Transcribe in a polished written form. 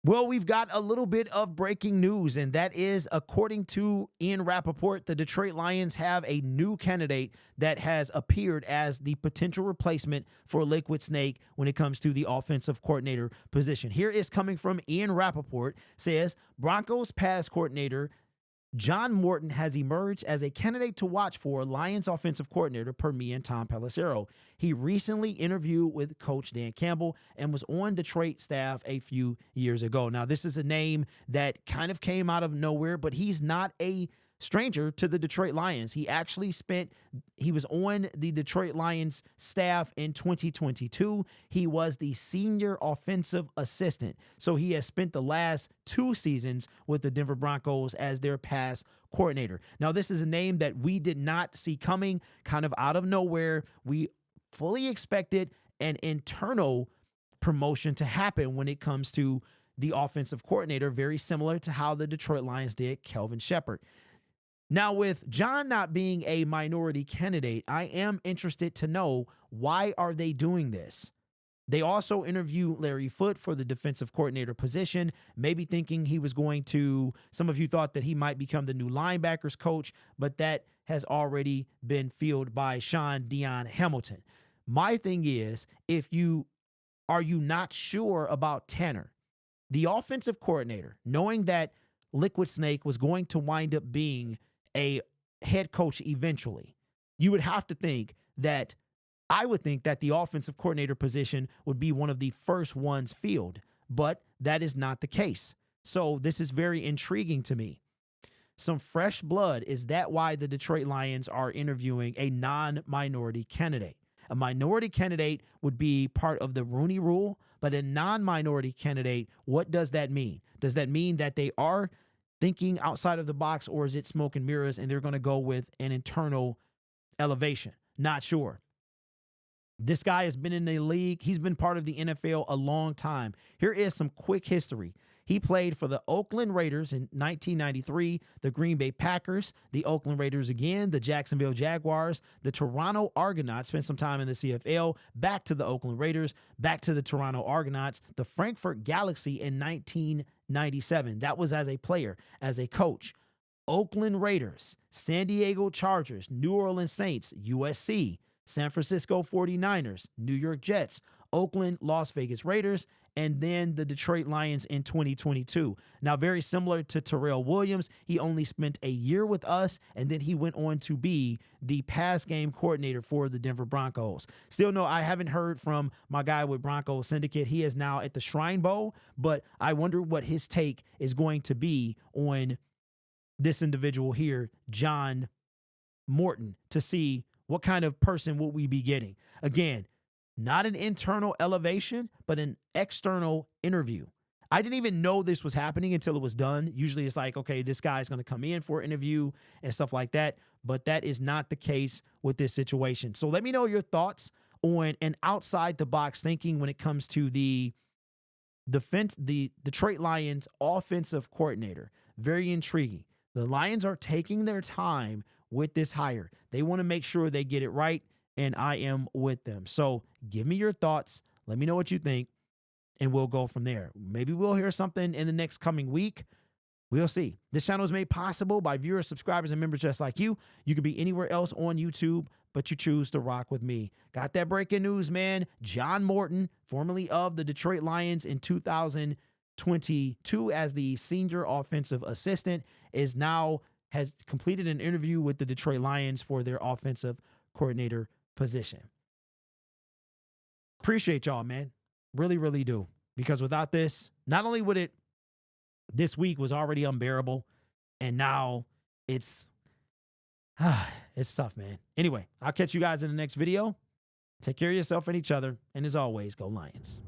Well, we've got a little bit of breaking news, and that is, according to Ian Rappaport, the Detroit Lions have a new candidate that has appeared as the potential replacement for Liquid Snake when it comes to the offensive coordinator position. Here is coming from Ian Rappaport, says, Broncos pass coordinator John Morton has emerged as a candidate to watch for Lions offensive coordinator per me and Tom Pelissero. He recently interviewed with Coach Dan Campbell and was on Detroit staff a few years ago. Now, this is a name that kind of came out of nowhere, but he's not a stranger to the Detroit Lions. He was on the Detroit Lions staff in 2022. He was the senior offensive assistant. So he has spent the last 2 seasons with the Denver Broncos as their pass coordinator. Now, this is a name that we did not see coming, kind of out of nowhere. We fully expected an internal promotion to happen when it comes to the offensive coordinator, very similar to how the Detroit Lions did Kelvin Shepard. Now, with John not being a minority candidate, I am interested to know, why are they doing this? They also interviewed Larry Foote for the defensive coordinator position, maybe thinking he was going to, some of you thought that he might become the new linebackers coach, but that has already been filled by Sean Dion Hamilton. My thing is, are you not sure about Tanner, the offensive coordinator, knowing that Liquid Snake was going to wind up being a head coach eventually? You would have to think that, I would think that the offensive coordinator position would be one of the first ones filled, but that is not the case. So this is very intriguing to me. Some fresh blood. Is that why the Detroit Lions are interviewing a non-minority candidate? A minority candidate would be part of the Rooney Rule, but a non-minority candidate, what does that mean? Does that mean that they are thinking outside of the box, or is it smoke and mirrors and they're going to go with an internal elevation? Not sure. This guy has been in the league. He's been part of the NFL a long time. Here is some quick history. He played for the Oakland Raiders in 1993, the Green Bay Packers, the Oakland Raiders again, the Jacksonville Jaguars, the Toronto Argonauts, spent some time in the CFL, back to the Oakland Raiders, back to the Toronto Argonauts, the Frankfurt Galaxy in 1997. That was as a player. As a coach, Oakland Raiders, San Diego Chargers, New Orleans Saints, USC, San Francisco 49ers, New York Jets, Oakland, Las Vegas Raiders, and then the Detroit Lions in 2022. Now, very similar to Terrell Williams, he only spent a year with us, and then he went on to be the pass game coordinator for the Denver Broncos. Still, no, I haven't heard from my guy with Broncos Syndicate. He is now at the Shrine Bowl, but I wonder what his take is going to be on this individual here, John Morton, to see what kind of person will we be getting. Again, not an internal elevation, but an external interview. I didn't even know this was happening until it was done. Usually it's like, okay, this guy's going to come in for an interview and stuff like that, but that is not the case with this situation. So let me know your thoughts on an outside the box thinking when it comes to the Detroit Lions offensive coordinator. Very intriguing. The Lions are taking their time with this hire. They want to make sure they get it right, and I am with them. So give me your thoughts. Let me know what you think, and we'll go from there. Maybe we'll hear something in the next coming week. We'll see. This channel is made possible by viewers, subscribers, and members just like you. You could be anywhere else on YouTube, but you choose to rock with me. Got that breaking news, man. John Morton, formerly of the Detroit Lions in 2022 as the senior offensive assistant, has completed an interview with the Detroit Lions for their offensive coordinator position. Appreciate y'all, man. Really, really do. Because without this, not only would this week was already unbearable, and now it's tough, man. Anyway, I'll catch you guys in the next video. Take care of yourself and each other. And as always, go Lions.